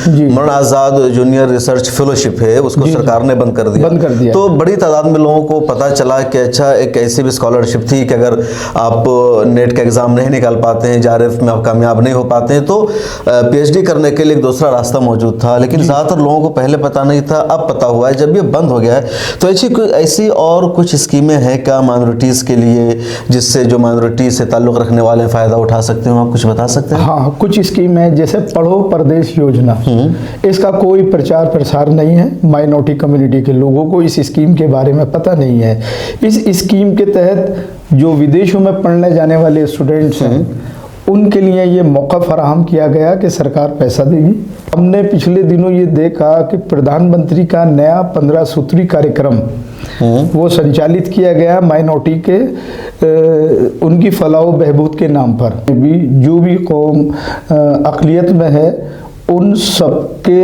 मौलाना आज़ाद junior research fellowship है, उसको सरकार ने बंद कर दिया। तो बड़ी तादाद में लोगों को पता चला कि अच्छा एक ऐसी भी स्कॉलरशिप थी कि अगर आप नेट का एग्ज़ाम नहीं निकाल पाते हैं, JRF में आप कामयाब नहीं हो पाते हैं, तो PhD करने के लिए एक दूसरा रास्ता मौजूद था। लेकिन ज़्यादातर लोगों को पहले पता नहीं था, अब पता हुआ है। जब ये बंद हो गया है तो ऐसी और कुछ स्कीमें हैं क्या माइनॉरिटीज़ के लिए, जिससे जो माइनॉरिटी से ताल्लुक़ रखने वाले फ़ायदा उठा सकते हैं? आप कुछ बता सकते हैं? हाँ, कुछ स्कीम है, जैसे पढ़ो परदेश योजना। इसका कोई प्रचार प्रसार नहीं है, माइनॉरिटी कम्युनिटी के लोगों को इस स्कीम के बारे में पता नहीं है। इस स्कीम के तहत जो विदेशों में पढ़ने जाने वाले स्टूडेंट्स हैं, उनके लिए ये मौका फराहम किया गया कि सरकार पैसा देगी। हमने पिछले दिनों ये देखा कि प्रधानमंत्री का नया 15 सूत्री कार्यक्रम वो संचालित किया गया माइनॉरिटी के उनकी फलाह बहबूद के नाम पर। भी जो भी कौम अक़लियत में है उन सबके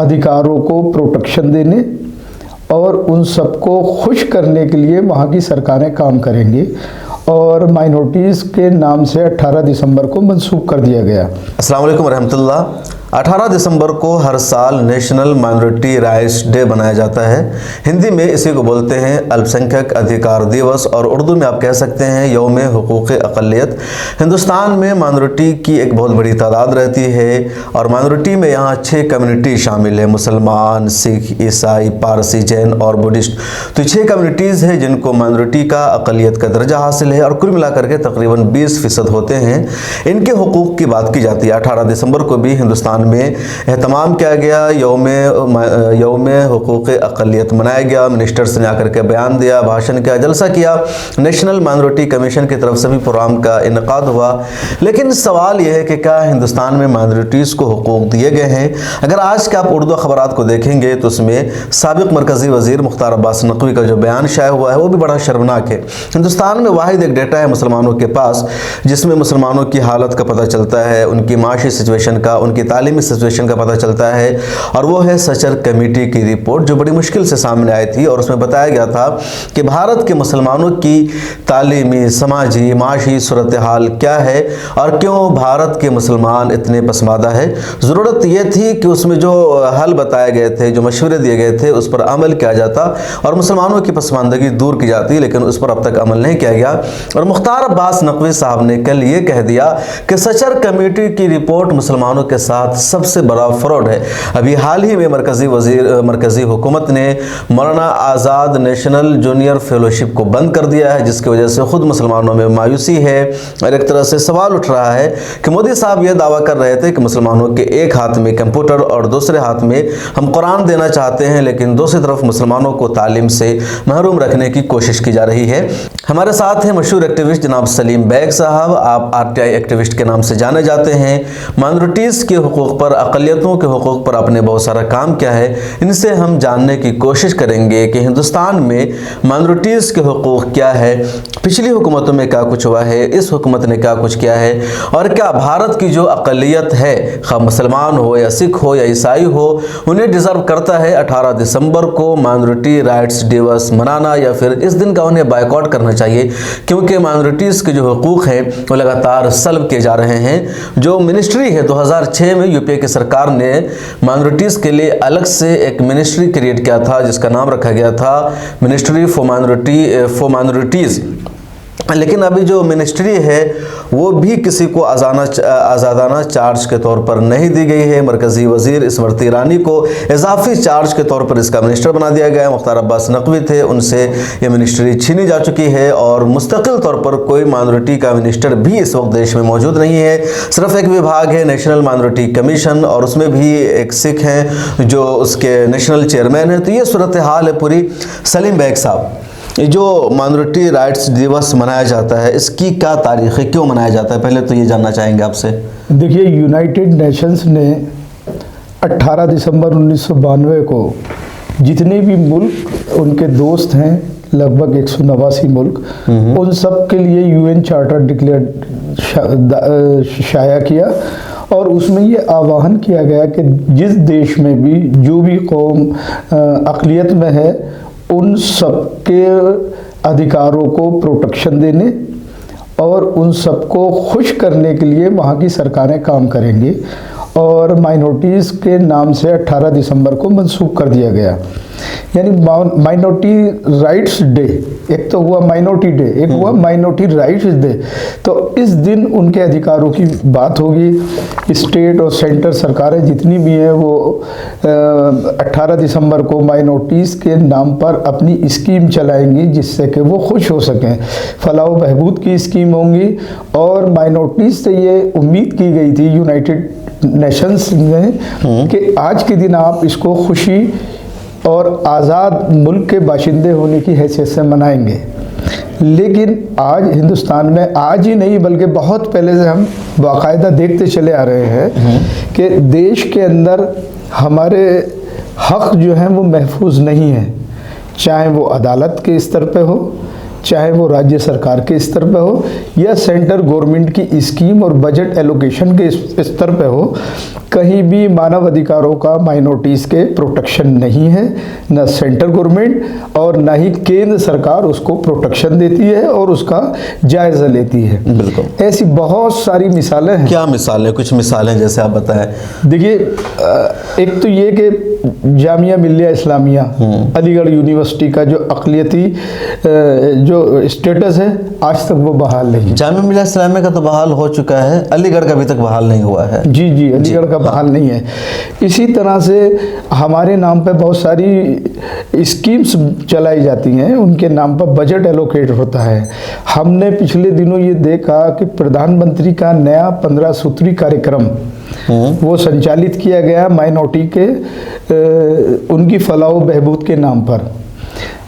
अधिकारों को प्रोटेक्शन देने और उन सबको खुश करने के लिए वहाँ की सरकारें काम करेंगी। और माइनॉरिटीज़ के नाम से 18 दिसंबर को मंसूब कर दिया गया। अस्सलाम वालेकुम रहमतुल्लाह। 18 दिसंबर को हर साल नेशनल माइनॉरिटी राइट्स डे मनाया जाता है। हिंदी में इसी को बोलते हैं अल्पसंख्यक अधिकार दिवस, और उर्दू में आप कह सकते हैं यौम हुकूक़ अक़लियत। हिंदुस्तान में माइनॉरिटी की एक बहुत बड़ी तादाद रहती है और माइनॉरिटी में यहाँ 6 कम्युनिटी शामिल है, मुसलमान, सिख, ईसाई, पारसी, जैन और बुद्धिस्ट। तो 6 कम्युनिटीज़ हैं जिनको माइनॉरिटी का अक़लियत का दर्जा हासिल है और कुल मिलाकर के तकरीबन 20% होते हैं। इनके हुकूक़ की बात की जाती है। 18 दिसंबर को भी हिंदुस्तान में एहतमाम किया गया, यौम हुकूक़ अक़लियत मनाया गया। मिनिस्टर्स ने आकर के बयान दिया, भाषण किया, जलसा किया। नेशनल माइनॉरिटी कमीशन की तरफ से भी प्रोग्राम का इनकाद हुआ। लेकिन सवाल यह है कि क्या हिंदुस्तान में माइनॉरिटीज़ को हुकूक़ दिए गए हैं? अगर आज के आप उर्दू अखबारात को देखेंगे तो उसमें साबिक़ मरकज़ी वज़ीर मुख्तार अब्बास नक़वी का जो बयान शाया हुआ है वो भी बड़ा शर्मनाक है। हिंदुस्तान में वाहिद एक डेटा है मुसलमानों के पास जिसमें मुसलमानों की हालत का पता चलता है, उनकी माशी सिचुएशन का, उनकी तालीमी सिचुएशन का पता चलता है, और वो है सचर कमेटी की रिपोर्ट जो बड़ी मुश्किल से सामने आई थी। और उसमें बताया गया था कि भारत के मुसलमानों की तालीमी, समाजी, माशी सूरत हाल क्या है और क्यों भारत के मुसलमान इतने पसमादा है। ज़रूरत यह थी कि उसमें जो हल बताए गए थे, जो मशवरे दिए गए थे, उस पर अमल किया जाता और मुसलमानों की पसमानदगी दूर की जाती, लेकिन उस पर अब तक अमल नहीं किया गया। और मुख्तार अब्बास नक़वी साहब ने कल ये कह दिया कि सचर कमेटी की रिपोर्ट मुसलमानों के साथ सबसे बड़ा फ्रॉड है। अभी हाल ही में मरकज़ी हुकूमत ने मौलाना आज़ाद नेशनल जूनियर फेलोशिप को बंद कर दिया है, जिसकी वजह से ख़ुद मुसलमानों में मायूसी है और एक तरह से सवाल उठ रहा है कि मोदी साहब ये दावा कर रहे थे कि मुसलमानों के एक हाथ में कंप्यूटर और दूसरे हाथ में हम कुरान देना चाहते हैं, लेकिन दूसरी तरफ मुसलमानों को तालीम से महरूम रखने की कोशिश की जा रही है। हमारे साथ हैं मशहूर एक्टिविस्ट जनाब सलीम बैग साहब, आप RTI एक्टिविस्ट के नाम से जाने जाते हैं। माइनॉरिटीज़ के हुकूक़ पर, अक़लियतों के हुकूक़ पर आपने बहुत सारा काम किया है। इनसे हम जानने की कोशिश करेंगे कि हिंदुस्तान में माइनॉरिटीज़ के हुकूक़ क्या है, पिछली हुकूमतों में क्या कुछ हुआ है, इस हुकूमत ने क्या कुछ किया है, और क्या भारत की जो अक़लियत है, खा मुसलमान हो या सिख हो या ईसाई हो, उन्हें डिज़र्व करता है 18 दिसंबर को माइनॉरिटी राइट्स दिवस मनाना, या फिर इस दिन का उन्हें बायकॉट करना चाहिए, क्योंकि माइनॉरिटीज़ के जो हुकूक़ हैं वो लगातार सल्ब किए जा रहे हैं। जो मिनिस्ट्री है 2006 में यूपीए की सरकार ने माइनॉरिटीज़ के लिए अलग से एक मिनिस्ट्री क्रिएट किया था जिसका नाम रखा गया था मिनिस्ट्री फॉर माइनॉरिटीज़। लेकिन अभी जो मिनिस्ट्री है वो भी किसी को आज़ादाना चार्ज के तौर पर नहीं दी गई है। मरकज़ी वज़ीर स्मृति ईरानी को इजाफी चार्ज के तौर पर इसका मिनिस्टर बना दिया गया है। मुख्तार अब्बास नक़वी थे, उनसे ये मिनिस्ट्री छीनी जा चुकी है और मुस्तकिल तौर पर कोई माइनॉरिटी का मिनिस्टर भी इस वक्त देश में मौजूद नहीं है। सिर्फ एक विभाग है नेशनल माइनॉरिटी कमीशन, और उसमें भी एक सिख हैं जो उसके नेशनल चेयरमैन हैं। तो ये सूरत हाल है पूरी। सलीम बैग साहब, जो माइनॉरिटी राइट्स दिवस मनाया जाता है इसकी क्या तारीख़ है, क्यों मनाया जाता है, पहले तो ये जानना चाहेंगे आपसे। देखिए, यूनाइटेड नेशंस ने 18 दिसंबर 1992 को जितने भी मुल्क उनके दोस्त हैं, लगभग 189 मुल्क, उन सब के लिए UN चार्टर डिक्लेयर शाया किया और उसमें ये आह्वान किया गया कि जिस देश में भी जो भी कौम अक़लियत में है उन सबके अधिकारों को प्रोटेक्शन देने और उन सबको खुश करने के लिए वहाँ की सरकारें काम करेंगी। और माइनॉरिटीज़ के नाम से 18 दिसंबर को मंसूख कर दिया गया। यानी माइनॉरिटी राइट्स डे, एक तो हुआ माइनॉरिटी डे, एक हुआ माइनॉरिटी राइट्स डे। तो इस दिन उनके अधिकारों की बात होगी। स्टेट और सेंटर सरकारें जितनी भी हैं वो 18 दिसंबर को माइनॉरिटीज़ के नाम पर अपनी स्कीम चलाएंगी, जिससे कि वो खुश हो सकें। फलाह व बहबूद की स्कीम होंगी और माइनॉरिटीज़ से ये उम्मीद की गई थी यूनाइटेड नेशंस में कि आज के दिन आप इसको खुशी और आज़ाद मुल्क के बाशिंदे होने की हैसियत से मनाएंगे। लेकिन आज हिंदुस्तान में, आज ही नहीं बल्कि बहुत पहले से हम बाकायदा देखते चले आ रहे हैं कि देश के अंदर हमारे हक़ जो हैं वो महफूज नहीं हैं, चाहे वो अदालत के स्तर पे हो, चाहे वो राज्य सरकार के स्तर पे हो, या सेंट्रल गवर्नमेंट की स्कीम और बजट एलोकेशन के स्तर पे हो। कहीं भी मानव अधिकारों का माइनॉरिटीज़ के प्रोटेक्शन नहीं है, न सेंट्रल गवर्नमेंट और न ही केंद्र सरकार उसको प्रोटेक्शन देती है और उसका जायज़ा लेती है। बिल्कुल, ऐसी बहुत सारी मिसालें हैं। क्या मिसालें, कुछ मिसालें जैसे आप बताएं। देखिए, एक तो ये कि जामिया मिल्लिया इस्लामिया अलीगढ़ यूनिवर्सिटी का जो अक़लियती जो स्टेटस है, आज तक वो बहाल नहीं। जामिया मिल्लिया इस्लामिया का तो बहाल हो चुका है, अलीगढ़ का अभी तक बहाल नहीं हुआ है। जी जी, अलीगढ़ का बहाल नहीं है। इसी तरह से हमारे नाम पे बहुत सारी स्कीम्स चलाई जाती हैं, उनके नाम पर बजट एलोकेट होता है। हमने पिछले दिनों ये देखा कि प्रधानमंत्री का नया 15 सूत्री कार्यक्रम वो संचालित किया गया माइनॉरिटी के उनकी फलाह व बहबूद के नाम पर।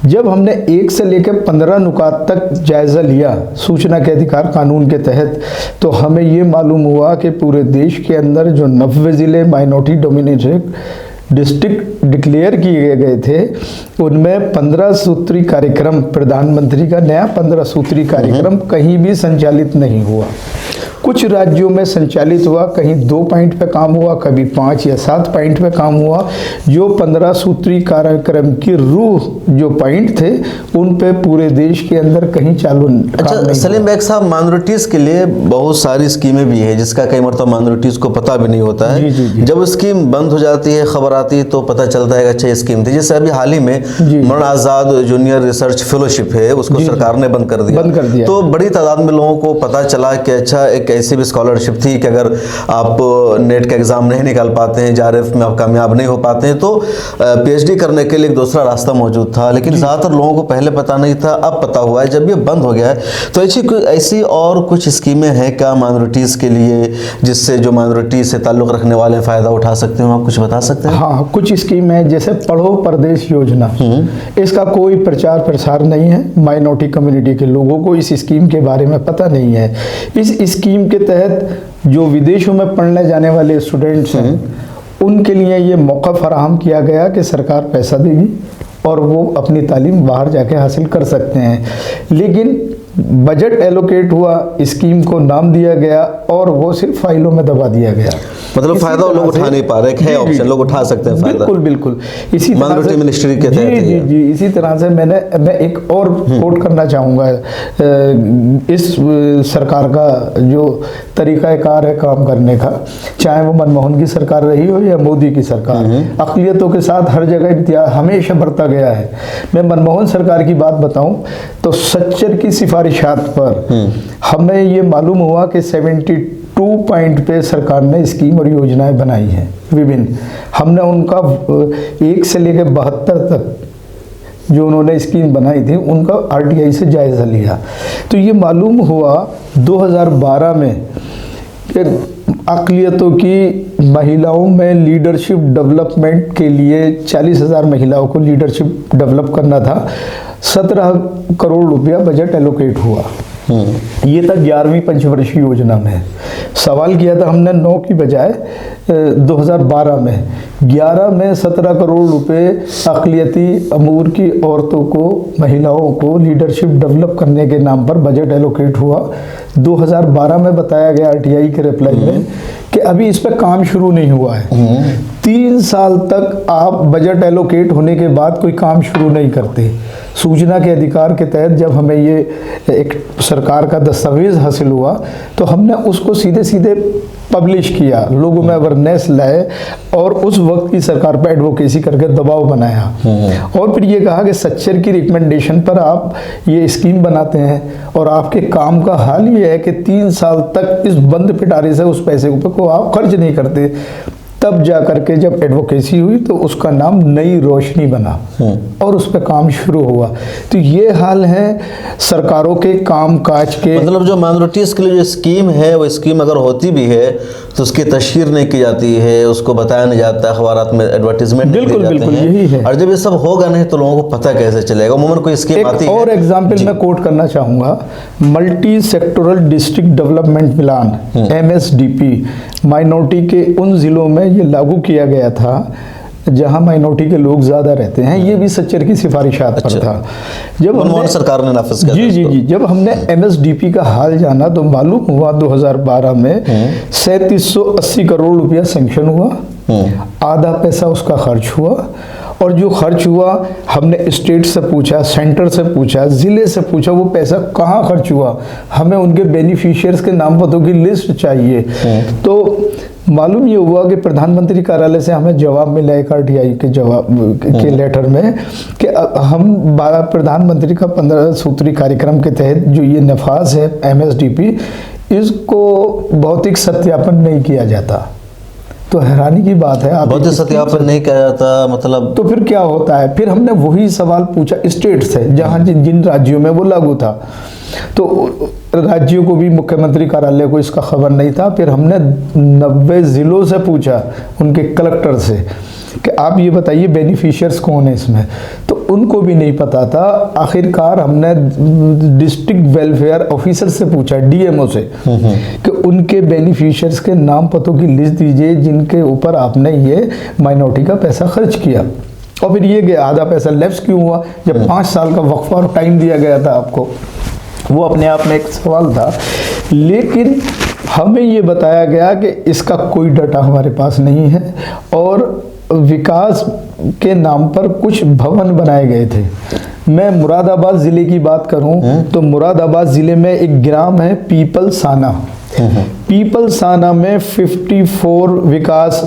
जब हमने 1 से लेकर 15 नुकात तक जायज़ा लिया सूचना के अधिकार कानून के तहत, तो हमें ये मालूम हुआ कि पूरे देश के अंदर जो 90 ज़िले माइनॉरिटी डोमिनेटेड डिस्ट्रिक्ट डिक्लेयर किए गए थे, उनमें 15 सूत्री कार्यक्रम, प्रधानमंत्री का नया 15 सूत्री कार्यक्रम कहीं भी संचालित नहीं हुआ। कुछ राज्यों में संचालित हुआ, कहीं 2 पॉइंट पे काम हुआ, कभी 5 या 7 पॉइंट पे काम हुआ। जो 15 सूत्री कार्यक्रम की रूह जो पॉइंट थे, उन पे पूरे देश के अंदर कहीं चालू। अच्छा सलीम बेग साहब, माइनॉरिटीज़ के लिए बहुत सारी स्कीमें भी है जिसका कई मरतबा माइनॉरिटीज़ को पता भी नहीं होता है। जी। जब स्कीम बंद हो जाती है, खबर आती है, तो पता चलता है कि अच्छा ये स्कीम थी। जैसे अभी हाल ही में मौलाना आज़ाद जूनियर रिसर्च फेलोशिप है, उसको सरकार ने बंद कर दिया। तो बड़ी तादाद में लोगों को पता चला कि अच्छा एक ऐसी भी स्कॉलरशिप थी कि अगर आप नेट का एग्ज़ाम नहीं निकाल पाते हैं, JRF में आप कामयाब नहीं हो पाते हैं, तो PhD करने के लिए एक दूसरा रास्ता मौजूद था। लेकिन ज़्यादातर लोगों को पहले पता नहीं था, अब पता हुआ है। जब ये बंद हो गया है, तो ऐसी और कुछ स्कीमें हैं क्या माइनॉरिटीज़ के लिए, जिससे जो माइनॉरिटी से ताल्लुक़ रखने वाले फ़ायदा उठा सकते हैं? आप कुछ बता सकते हैं? हाँ, कुछ स्कीम है, जैसे पढ़ो परदेश योजना। इसका कोई प्रचार प्रसार नहीं है, माइनॉरिटी कम्युनिटी के लोगों को इस स्कीम के बारे में पता नहीं है। इस स्कीम के तहत जो विदेशों में पढ़ने जाने वाले स्टूडेंट्स हैं, उनके लिए ये मौका फराहम किया गया कि सरकार पैसा देगी और वो अपनी तालीम बाहर जाके हासिल कर सकते हैं। लेकिन बजट एलोकेट हुआ, स्कीम को नाम दिया गया और वो सिर्फ फाइलों में दबा दिया गया। मतलब फायदा लोग उठा नहीं पा रहे हैं, ऑप्शन लोग उठा सकते हैं फायदा। बिल्कुल। इसी माइनॉरिटी मिनिस्ट्री के तहत जी, इसी तरह से मैं एक और कोट करना चाहूँगा। इस सरकार का जो तरीक़ाकार है काम करने का, चाहे वो मनमोहन की सरकार रही हो या मोदी की सरकार, अक़लियतों के साथ हर जगह इम्तियाज़ हमेशा बरता गया है। मैं मनमोहन सरकार की बात बताऊं तो सच्चर की सिफारिशात पर हमें ये मालूम हुआ कि 72 पॉइंट पे सरकार ने स्कीम और योजनाएं बनाई हैं विभिन्न। हमने उनका 1 से लेकर 72 तक जो उन्होंने स्कीम बनाई थी, उनका RTI से जायज़ा लिया। तो ये मालूम हुआ 2012 में कि अक़लियतों की महिलाओं में लीडरशिप डेवलपमेंट के लिए 40,000 महिलाओं को लीडरशिप डेवलप करना था। 17 करोड़ रुपया बजट एलोकेट हुआ। ये था 11वीं पंचवर्षीय योजना में। सवाल किया था हमने 9 की बजाय 2012 में। 11 में 17 करोड़ रुपए अक़लियती अमूर की औरतों को, महिलाओं को लीडरशिप डेवलप करने के नाम पर बजट एलोकेट हुआ। 2012 में बताया गया RTI के रिप्लाई में कि अभी इस पर काम शुरू नहीं हुआ है। 3 साल तक आप बजट एलोकेट होने के बाद कोई काम शुरू नहीं करते। सूचना के अधिकार के तहत जब हमें ये एक सरकार का दस्तावेज़ हासिल हुआ, तो हमने उसको सीधे सीधे पब्लिश किया, लोगों में अवेयरनेस लाए और उस वक्त की सरकार पर एडवोकेसी करके दबाव बनाया और फिर ये कहा कि सच्चर की रिकमेंडेशन पर आप ये स्कीम बनाते हैं और आपके काम का हाल ये है कि 3 साल तक इस बंद पिटारे से उस पैसे को आप खर्च नहीं करते। तब जा करके जब एडवोकेसी हुई तो उसका नाम नई रोशनी बना और उस पर काम शुरू हुआ। तो ये हाल है सरकारों के काम काज के। मतलब जो माइनॉरिटीज़ के लिए जो स्कीम है, वो स्कीम अगर होती भी है तो उसकी तशहीर नहीं की जाती है, उसको बताया नहीं जाता, अखबारात में एडवर्टीजमेंट नहीं दिए जाते हैं। यही है। और जब ये सब होगा नहीं तो लोगों को पता कैसे चलेगा? उमूमन कोई स्कीम आती है। और एग्जाम्पल मैं कोट करना चाहूँगा, multi sectoral district development plan MSDP minority के उन ज़िलों में ये लागू किया गया था जहां माइनॉरिटी के लोग ज़्यादा रहते हैं। ये भी सच्चर की सिफारिशात पर था। जब मनमोहन सरकार ने नाफिज किया। जी, जब हमने MSDP का हाल जाना तो मालूम हुआ 2012 में 3780 करोड़ रुपया सैंक्शन हुआ, आधा पैसा उसका खर्च हुआ और जो खर्च हुआ हमने स्टेट से पूछा, सेंटर से पूछा, ज़िले से पूछा, वो पैसा कहाँ खर्च हुआ, हमें उनके बेनिफिशियर्स के नाम पतों की लिस्ट चाहिए। तो मालूम ये हुआ कि प्रधानमंत्री कार्यालय से हमें जवाब मिला एक RTI के जवाब के लेटर में कि हम प्रधानमंत्री का 15 सूत्री कार्यक्रम के तहत जो ये नफाज है MSDP, इसको भौतिक सत्यापन नहीं किया जाता। तो हैरानी की बात है, बहुत सत्यापन नहीं किया जाता मतलब। तो फिर क्या होता है? फिर हमने वही सवाल पूछा स्टेट से जहां जिन राज्यों में वो लागू था, तो राज्यों को भी मुख्यमंत्री कार्यालय को इसका खबर नहीं था। फिर हमने 90 ज़िलों से पूछा उनके कलेक्टर से कि आप ये बताइए बेनिफिशियर्स कौन है इसमें, तो उनको भी नहीं पता था। आखिरकार हमने डिस्ट्रिक्ट वेलफेयर ऑफिसर से पूछा, DMO से, कि उनके बेनिफिशियर्स के नाम पतों की लिस्ट दीजिए जिनके ऊपर आपने ये माइनॉरिटी का पैसा खर्च किया। और फिर ये आधा पैसा लैप्स क्यों हुआ जब 5 साल का वक्फा और टाइम दिया गया था आपको? वो अपने आप में एक सवाल था। लेकिन हमें ये बताया गया कि इसका कोई डाटा हमारे पास नहीं है और विकास के नाम पर कुछ भवन बनाए गए थे। मैं मुरादाबाद ज़िले की बात करूं तो मुरादाबाद ज़िले में एक ग्राम है पीपलसाना। पीपलसाना में 54 विकास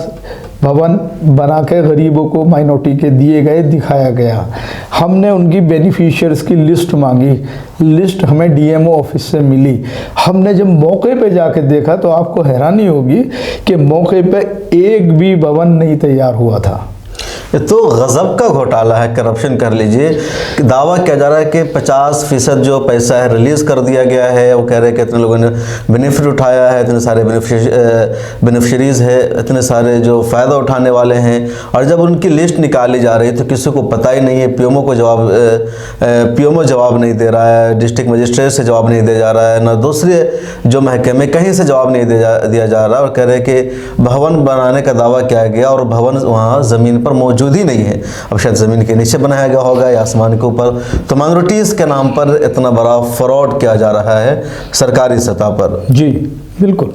भवन बना के गरीबों को माइनॉरिटी के दिए गए, दिखाया गया। हमने उनकी बेनिफिशियर्स की लिस्ट मांगी, लिस्ट हमें DMO ऑफिस से मिली। हमने जब मौके पे जाके देखा तो आपको हैरानी होगी कि मौके पे एक भी भवन नहीं तैयार हुआ था। तो गजब का घोटाला है, करप्शन कर लीजिए। दावा किया जा रहा है कि 50% जो पैसा है रिलीज़ कर दिया गया है। वो कह रहे हैं कि इतने लोगों ने बेनिफिट उठाया है, इतने सारे बेनिफिशरीज़ है, इतने सारे जो फ़ायदा उठाने वाले हैं। और जब उनकी लिस्ट निकाली जा रही है तो किसी को पता ही नहीं है। PMO जवाब नहीं दे रहा है, डिस्ट्रिक्ट मजिस्ट्रेट से जवाब नहीं दिया जा रहा है, ना दूसरे जो महकमे कहीं से जवाब नहीं दिया जा रहा। और कह रहे हैं कि भवन बनाने का दावा किया गया और भवन वहाँ ज़मीन पर मौजूद ही नहीं है। अब शायद ज़मीन के नीचे बनाया गया होगा या आसमान के ऊपर। तो माइनॉरिटीज़ के नाम पर इतना बड़ा फ्रॉड किया जा रहा है सरकारी सतह पर। जी बिल्कुल।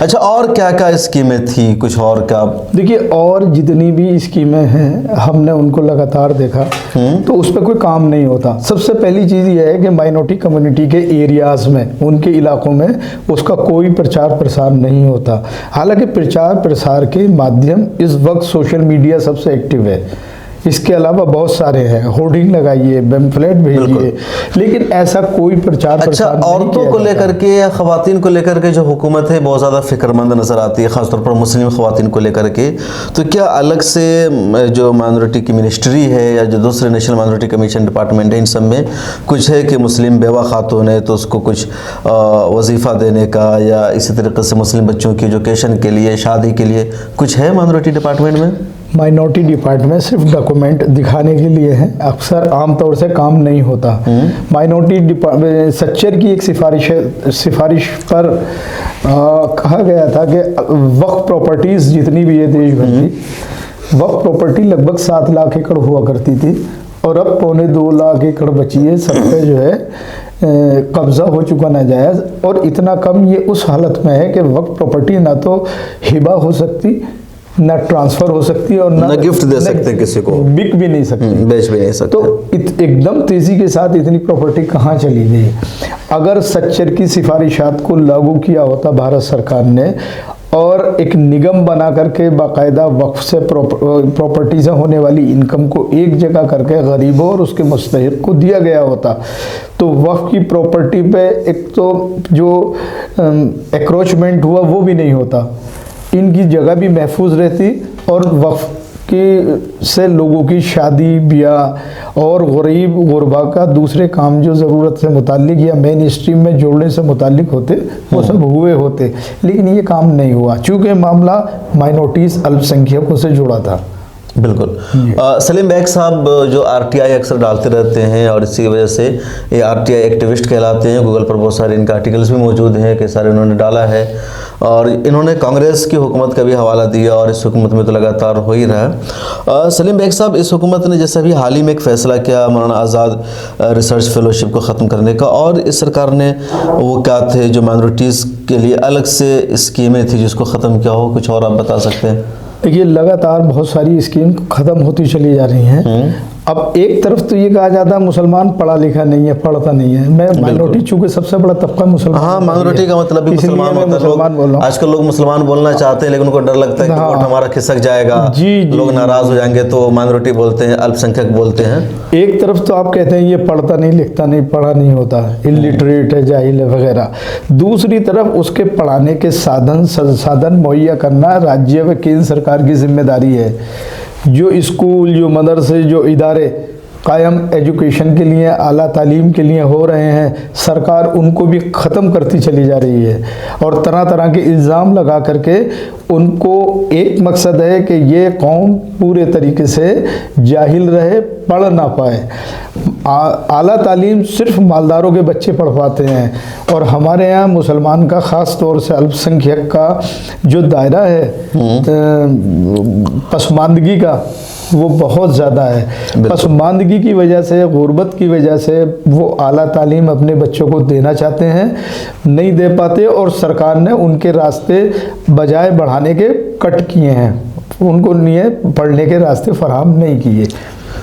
अच्छा, और क्या क्या स्कीमें थी? कुछ और क्या? देखिए, और जितनी भी स्कीमें हैं हमने उनको लगातार देखा तो उस पर कोई काम नहीं होता। सबसे पहली चीज़ ये है कि माइनॉरिटी कम्युनिटी के एरियाज़ में, उनके इलाकों में उसका कोई प्रचार प्रसार नहीं होता। हालांकि प्रचार प्रसार के माध्यम इस वक्त सोशल मीडिया सबसे एक्टिव है। इसके अलावा बहुत सारे हैं, होर्डिंग लगाइए, पैम्फलेट भेजिए, लेकिन ऐसा कोई प्रचार प्रसार नहीं। औरतों को लेकर के या ख़वातीन को लेकर के जो हुकूमत है बहुत ज़्यादा फ़िक्रमंद नज़र आती है, ख़ासतौर पर मुस्लिम ख़वातीन को लेकर के। तो क्या अलग से जो माइनॉरिटी की मिनिस्ट्री है या जो दूसरे नेशनल माइनॉरिटी कमीशन डिपार्टमेंट है, इन सब में कुछ है कि मुस्लिम बेवा खातून है तो उसको कुछ वजीफ़ा देने का, या इसी तरीके से मुस्लिम बच्चों की एजुकेशन के लिए, शादी के लिए कुछ है माइनॉरिटी डिपार्टमेंट में? माइनॉरिटी डिपार्टमेंट सिर्फ डॉक्यूमेंट दिखाने के लिए है, अक्सर आमतौर से काम नहीं होता। माइनॉरिटी डिपार्टमेंट सच्चर की एक सिफारिश पर कहा गया था कि वक्फ प्रॉपर्टीज़ जितनी भी है देश भर की, वक्फ प्रॉपर्टी लगभग 7 लाख एकड़ हुआ करती थी और अब 2.25 लाख एकड़ बची है। सब पे जो है कब्ज़ा हो चुका नाजायज़, और इतना कम ये उस हालत में है कि वक्फ प्रॉपर्टी ना तो हिबा हो सकती, ना ट्रांसफ़र हो सकती है और ना गिफ्ट दे सकते किसी को, बिक भी नहीं सकती, बेच भी नहीं सकते। तो एकदम तेज़ी के साथ इतनी प्रॉपर्टी कहाँ चली गई? अगर सच्चर की सिफारिशात को लागू किया होता भारत सरकार ने और एक निगम बना करके बाकायदा वक्फ से प्रॉपर्टी से होने वाली इनकम को एक जगह करके गरीबों और उसके मुस्तहिक को दिया गया होता, तो वक्फ की प्रॉपर्टी पे एक तो जो एक्रोचमेंट हुआ वो भी नहीं होता, इनकी जगह भी महफूज रहती और वक्फ कि से लोगों की शादी ब्याह और गरीब गुरबा का दूसरे काम जो ज़रूरत से मुताल्लिक या मेन स्ट्रीम में जोड़ने से मुताल्लिक होते वो सब हुए होते, लेकिन ये काम नहीं हुआ चूँकि मामला माइनॉरिटीज़ अल्पसंख्यकों से जुड़ा था। बिल्कुल। सलीम बेग साहब जो आरटीआई अक्सर डालते रहते हैं और इसी वजह से ये आरटीआई एक्टिविस्ट कहलाते हैं, गूगल पर बहुत सारे इनके आर्टिकल्स भी मौजूद हैं कि सारे इन्होंने डाला है और इन्होंने कांग्रेस की हुकूमत का भी हवाला दिया और इस हुकूमत में तो लगातार हो ही रहा है। सलीम बेग साहब, इस हुकूमत ने जैसे अभी हाल ही में एक फ़ैसला किया मौलाना आज़ाद रिसर्च फेलोशिप को ख़त्म करने का, और इस सरकार ने वो क्या थे जो माइनॉरिटीज़ के लिए अलग से स्कीमें थी जिसको ख़त्म किया हो, कुछ और आप बता सकते हैं? देखिए, लगातार बहुत सारी स्कीम ख़त्म होती चली जा रही हैं। अब एक तरफ तो ये कहा जाता है मुसलमान पढ़ा लिखा नहीं है, पढ़ता नहीं है। मैं माइनॉरिटी चूँकि सबसे बड़ा तबका मुसलमान, हाँ, माइनॉरिटी का मतलब भी मुसलमान होता है। आजकल लोग मुसलमान बोलना चाहते हैं लेकिन उनको डर लगता है कि वोट हमारा खिसक जाएगा, लोग नाराज हो जाएंगे, तो माइनॉरिटी बोलते हैं, अल्पसंख्यक बोलते हैं। एक तरफ तो आप कहते हैं ये पढ़ता नहीं लिखता नहीं, पढ़ा नहीं होता, इलिटरेट है, जाहिल है वगैरह। दूसरी तरफ उसके पढ़ाने के साधन मुहैया करना राज्य व केंद्र सरकार की जिम्मेदारी है। जो स्कूल, जो मदरसे, जो इदारे कायम एजुकेशन के लिए, आला तालीम के लिए हो रहे हैं, सरकार उनको भी ख़त्म करती चली जा रही है और तरह तरह के इल्ज़ाम लगा करके उनको एक मकसद है कि ये कौम पूरे तरीके से जाहिल रहे, पढ़ ना पाए। आला तालीम सिर्फ मालदारों के बच्चे पढ़ पाते हैं और हमारे यहाँ मुसलमान का ख़ास तौर से अल्पसंख्यक का जो दायरा है पसमानदगी का, वो बहुत ज़्यादा है। पसमानदगी की वजह से, गुर्बत की वजह से वो आला तालीम अपने बच्चों को देना चाहते हैं, नहीं दे पाते और सरकार ने उनके रास्ते बजाय बढ़ाने के कट किए हैं, उनको लिए पढ़ने के रास्ते फराहम नहीं किए।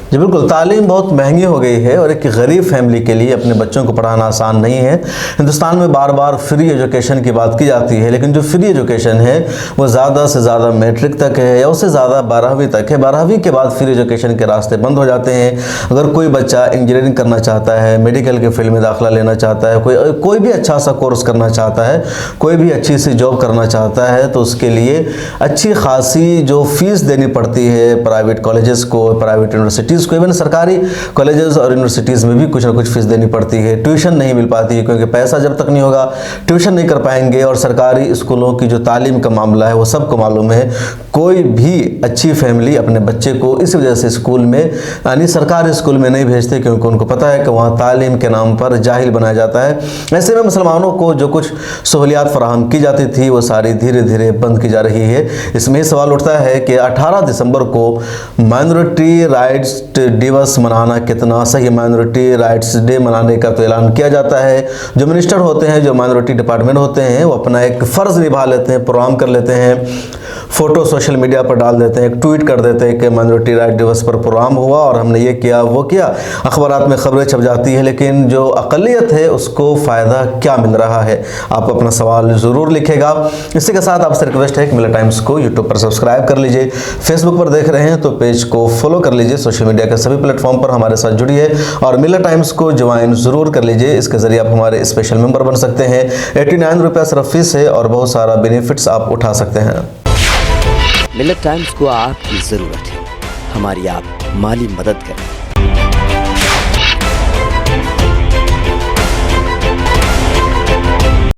जी बिल्कुल, तालीम बहुत महंगी हो गई है और एक गरीब फैमिली के लिए अपने बच्चों को पढ़ाना आसान नहीं है। हिंदुस्तान में बार बार फ्री एजुकेशन की बात की जाती है, लेकिन जो फ्री एजुकेशन है वो ज़्यादा से ज़्यादा मैट्रिक तक है या उससे ज़्यादा 12वीं तक है। 12वीं के बाद फ्री एजुकेशन के रास्ते बंद हो जाते हैं। अगर कोई बच्चा इंजीनियरिंग करना चाहता है, मेडिकल के फील्ड में दाखिला लेना चाहता है, कोई भी अच्छा सा कोर्स करना चाहता है, कोई भी अच्छी सी जॉब करना चाहता है, तो उसके लिए अच्छी खासी जो फीस देनी पड़ती है प्राइवेट कॉलेजेस को, प्राइवेट यूनिवर्सिटीज़ को, इवन सरकारी कॉलेजेस और यूनिवर्सिटीज़ में भी कुछ ना कुछ फीस देनी पड़ती है। ट्यूशन नहीं मिल पाती है क्योंकि पैसा जब तक नहीं होगा ट्यूशन नहीं कर पाएंगे। और सरकारी स्कूलों की जो तालीम का मामला है वो सबको मालूम है, कोई भी अच्छी फैमिली अपने बच्चे को इस वजह से स्कूल में यानी सरकारी स्कूल में नहीं भेजते क्योंकि उनको पता है कि वहाँ तालीम के नाम पर जाहिल बनाया जाता है। ऐसे में मुसलमानों को जो कुछ सहूलियात फराहम की जाती थी वो सारी धीरे धीरे बंद की जा रही है। इसमें सवाल उठता है कि 18 दिसंबर को माइनॉरिटी राइट्स दिवस मनाना कितना सही? माइनॉरिटी राइट्स डे मनाने का तो ऐलान किया जाता है। जो मिनिस्टर होते हैं, जो माइनॉरिटी डिपार्टमेंट होते हैं, वो अपना एक फ़र्ज़ निभा लेते हैं, प्रोग्राम कर लेते हैं, फ़ोटो सोशल मीडिया पर डाल देते हैं, एक ट्वीट कर देते हैं कि माइनॉरिटी राइट दिवस पर प्रोग्राम हुआ और हमने ये किया वो किया, अखबारात में खबरें छप जाती है, लेकिन जो अक़लियत है उसको फ़ायदा क्या मिल रहा है? आप अपना सवाल ज़रूर लिखेगा। इसी के साथ आपसे रिक्वेस्ट है कि मिलत टाइम्स को यूट्यूब पर सब्सक्राइब कर लीजिए, फेसबुक पर देख रहे हैं तो पेज को फॉलो कर लीजिए, सोशल मीडिया के सभी प्लेटफॉर्म पर हमारे साथ जुड़िए और मिलत टाइम्स को ज्वाइन ज़रूर कर लीजिए। इसके ज़रिए आप हमारे स्पेशल मेंबर बन सकते हैं। 89 रुपये सिर्फ फीस है और बहुत सारा बेनिफिट्स आप उठा सकते हैं। मिलत टाइम्स को आपकी ज़रूरत है, हमारी आप माली मदद करें।